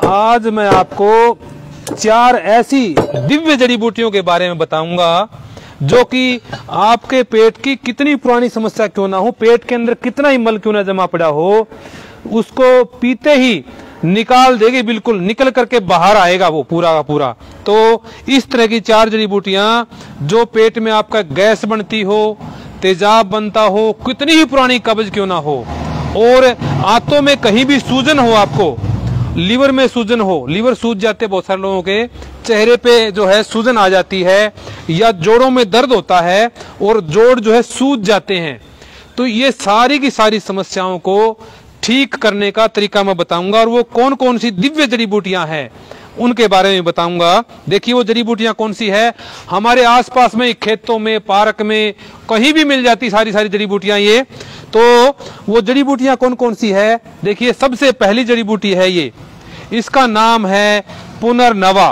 आज मैं आपको 4 ऐसी दिव्य जड़ी बूटियों के बारे में बताऊंगा जो कि आपके पेट की कितनी पुरानी समस्या क्यों ना हो, पेट के अंदर कितना ही मल क्यों ना जमा पड़ा हो, उसको पीते ही निकाल देगी, बिल्कुल निकल करके बाहर आएगा वो पूरा का पूरा। तो इस तरह की 4 जड़ी बूटियां जो पेट में आपका गैस बनती हो, तेजाब बनता हो, कितनी ही पुरानी कब्ज क्यों ना हो, और आंतों में कहीं भी सूजन हो, आपको लीवर में सूजन हो, लीवर सूज जाते बहुत सारे लोगों के, चेहरे पे जो है सूजन आ जाती है, या जोड़ों में दर्द होता है और जोड़ जो है सूज जाते हैं, तो ये सारी की सारी समस्याओं को ठीक करने का तरीका मैं बताऊंगा। और वो कौन कौन सी दिव्य जड़ी बूटियां हैं उनके बारे में बताऊंगा। देखिए वो जड़ी बूटियां कौन सी है, हमारे आसपास में, खेतों में, पार्क में, कहीं भी मिल जाती सारी जड़ी बूटियां ये। तो वो जड़ी बूटियां कौन कौन सी है, देखिए सबसे पहली जड़ी बूटी है ये, इसका नाम है पुनर्नवा।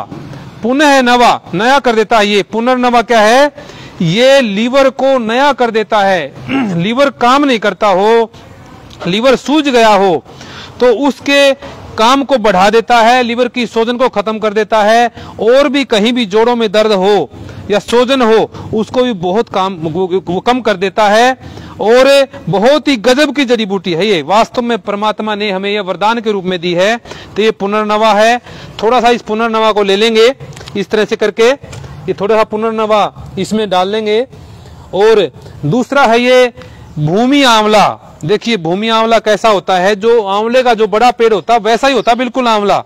पुनः नवा, नया कर देता है ये। पुनर्नवा क्या है, ये लीवर को नया कर देता है। लीवर काम नहीं करता हो, लीवर सूज गया हो, तो उसके काम को बढ़ा देता है, लीवर की सूजन को खत्म कर देता है, और भी कहीं भी जोड़ों में दर्द हो या सूजन हो उसको भी बहुत कम कर देता है। और बहुत ही गजब की जड़ी बूटी है ये, वास्तव में परमात्मा ने हमें यह वरदान के रूप में दी है। तो ये पुनर्नवा है। थोड़ा सा इस पुनर्नवा को ले लेंगे इस तरह से करके, ये थोड़ा सा पुनर्नवा इसमें डाल लेंगे। और दूसरा है ये भूमि आंवला। देखिए भूमि आंवला कैसा होता है, जो आंवले का जो बड़ा पेड़ होता है वैसा ही होता है बिल्कुल आंवला,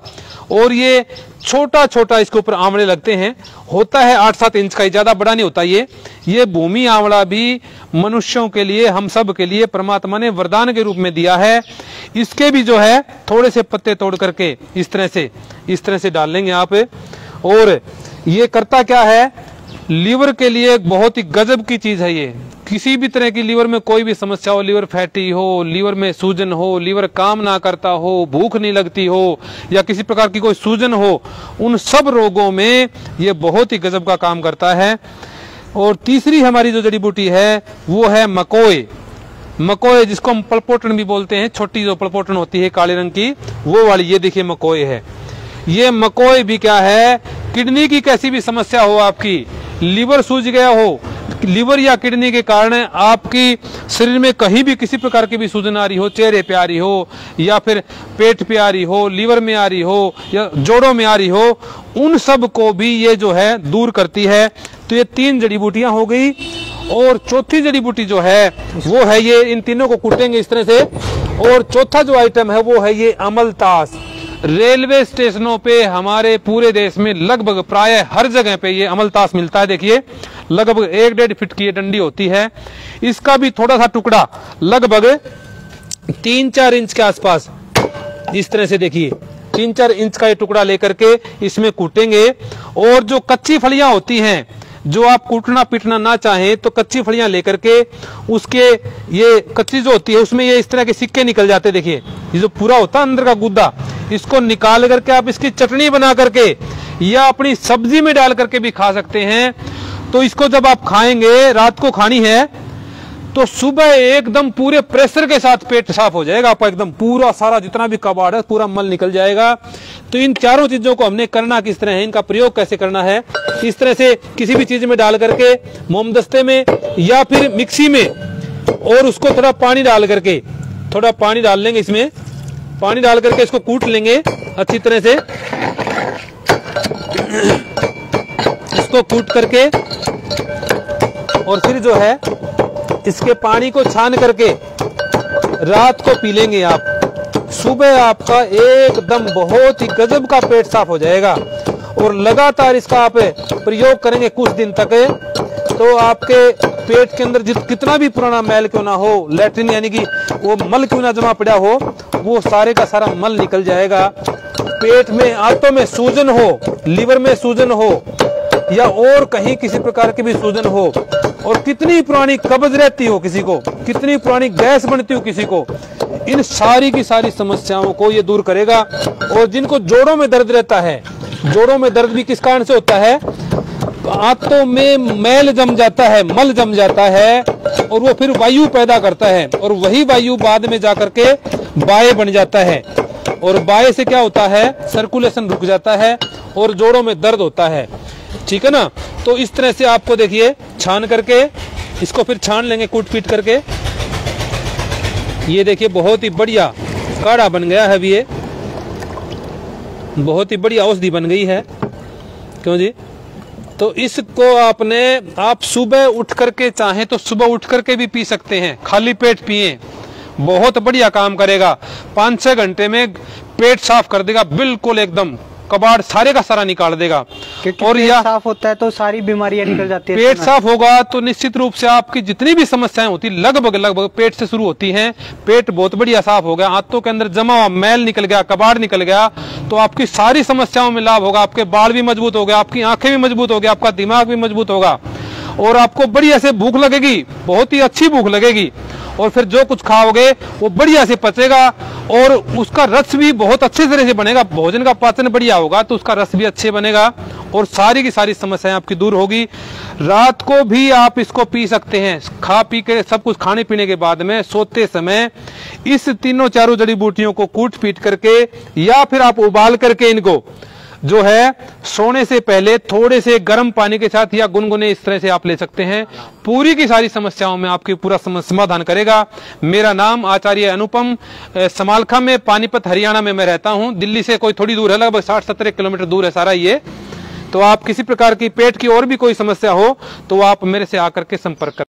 और ये छोटा छोटा इसके ऊपर आंवले लगते हैं, होता है 8-7 इंच का, ज्यादा बड़ा नहीं होता ये भूमि आंवला भी मनुष्यों के लिए, हम सब के लिए परमात्मा ने वरदान के रूप में दिया है। इसके भी जो है थोड़े से पत्ते तोड़ करके इस तरह से डाल लेंगे आप। और ये करता क्या है, लीवर के लिए बहुत ही गजब की चीज है ये। किसी भी तरह की लीवर में कोई भी समस्या हो, लीवर फैटी हो, लीवर में सूजन हो, लीवर काम ना करता हो, भूख नहीं लगती हो, या किसी प्रकार की कोई सूजन हो, उन सब रोगों में ये बहुत ही गजब का काम करता है। और तीसरी हमारी जो जड़ी बूटी है वो है मकोए। मकोए जिसको हम पलपोटन भी बोलते हैं, छोटी जो पलपोटन होती है काले रंग की, वो वाली ये देखिए मकोए है। ये मकोए भी क्या है, किडनी की कैसी भी समस्या हो, आपकी लीवर सूज गया हो, लीवर या किडनी के कारण आपकी शरीर में कहीं भी किसी प्रकार की भी सूजन आ रही हो, चेहरे पे आ रही हो, या फिर पेट पे आ रही हो, लीवर में आ रही हो, या जोड़ों में आ रही हो, उन सब को भी ये जो है दूर करती है। तो ये 3 जड़ी बूटियां हो गई। और चौथी जड़ी बूटी जो है वो है ये, इन तीनों को कूटेंगे इस तरह से। और चौथा जो आइटम है वो है ये अमलतास। रेलवे स्टेशनों पे हमारे पूरे देश में लगभग प्राय हर जगह पे ये अमलतास मिलता है। देखिए लगभग 1-1.5 फीट की ये डंडी होती है। इसका भी थोड़ा सा टुकड़ा लगभग 3-4 इंच के आसपास इस तरह से, देखिए 3-4 इंच का ये टुकड़ा लेकर के इसमें कूटेंगे। और जो कच्ची फलियां होती हैं, जो आप कूटना पीटना ना चाहें, तो कच्ची फलियां लेकर के उसके, ये कच्ची जो होती है उसमें ये इस तरह के सिक्के निकल जाते, देखिए ये जो पूरा होता है अंदर का गुद्दा, इसको निकाल करके आप इसकी चटनी बना करके या अपनी सब्जी में डाल करके भी खा सकते हैं। तो इसको जब आप खाएंगे, रात को खानी है, तो सुबह एकदम पूरे प्रेशर के साथ पेट साफ हो जाएगा आपका, एकदम पूरा सारा जितना भी कबाड़ है पूरा मल निकल जाएगा। तो इन चारों चीजों को हमने करना किस तरह है, इनका प्रयोग कैसे करना है, इस तरह से किसी भी चीज में डाल करके, मोमदस्ते में या फिर मिक्सी में, और उसको थोड़ा पानी डाल करके, थोड़ा पानी डाल लेंगे, इसमें पानी डाल करके इसको कूट लेंगे अच्छी तरह से। इसको कूट करके और फिर जो है इसके पानी को छान करके रात को पी लेंगे आप। सुबह आपका एकदम बहुत ही गजब का पेट साफ हो जाएगा। और लगातार इसका आप प्रयोग करेंगे कुछ दिन तक, तो आपके पेट के अंदर कितना भी पुराना मैल क्यों ना हो, लैट्रिन यानी कि वो मल क्यों ना जमा पड़ा हो, वो सारे का सारा मल निकल जाएगा। पेट में, आंतों में सूजन हो, लीवर में सूजन हो, या और कहीं किसी प्रकार की भी सूजन हो, और कितनी पुरानी कब्ज रहती हो किसी को, कितनी पुरानी गैस बनती हो किसी को, इन सारी की सारी समस्याओं को ये दूर करेगा। और जिनको जोड़ों में दर्द रहता है, जोड़ों में दर्द भी किस कारण से होता है, आंतों में मैल जम जाता है, मल जम जाता है, और वो फिर वायु पैदा करता है, और वही वायु बाद में जाकर के वायु बन जाता है। और बाय से क्या होता है, सर्कुलेशन रुक जाता है और जोड़ों में दर्द होता है, ठीक है ना। तो इस तरह से आपको देखिए छान करके इसको फिर छान लेंगे कूट पीट करके। ये देखिए बहुत ही बढ़िया काढ़ा बन गया है अभी, ये बहुत ही बढ़िया औषधि बन गई है, क्यों जी। तो इसको आप सुबह उठ करके चाहें तो सुबह उठ करके भी पी सकते हैं, खाली पेट पिए, बहुत बढ़िया काम करेगा। 5-6 घंटे में पेट साफ कर देगा, बिल्कुल एकदम कबाड़ सारे का सारा निकाल देगा। और पेट साफ होता है तो सारी बीमारियां निकल जाती है। पेट साफ होगा तो निश्चित रूप से आपकी जितनी भी समस्याएं होती लगभग पेट से शुरू होती हैं। पेट बहुत बढ़िया साफ हो गया, हाथों के अंदर जमा हुआ मैल निकल गया, कबाड़ निकल गया, तो आपकी सारी समस्याओं में लाभ होगा। आपके बाल भी मजबूत हो गए, आपकी आंखें भी मजबूत हो गई, आपका दिमाग भी मजबूत होगा और आपको बढ़िया से भूख लगेगी, बहुत ही अच्छी भूख लगेगी। और फिर जो कुछ खाओगे वो बढ़िया से पचेगा और उसका रस भी बहुत अच्छे तरह से बनेगा। भोजन का पाचन बढ़िया होगा तो उसका रस भी अच्छे बनेगा और सारी की सारी समस्याएं आपकी दूर होगी। रात को भी आप इसको पी सकते हैं, खा पी के सब कुछ खाने पीने के बाद में सोते समय इस तीनों चारों जड़ी बूटियों को कूट पीट करके या फिर आप उबाल करके इनको जो है सोने से पहले थोड़े से गर्म पानी के साथ या गुनगुने इस तरह से आप ले सकते हैं। पूरी की सारी समस्याओं में आपकी पूरा समाधान करेगा। मेरा नाम आचार्य अनुपम, समालखा में पानीपत हरियाणा में मैं रहता हूं। दिल्ली से कोई थोड़ी दूर है, लगभग 60-70 किलोमीटर दूर है सारा ये। तो आप किसी प्रकार की पेट की और भी कोई समस्या हो तो आप मेरे से आकर के संपर्क करें।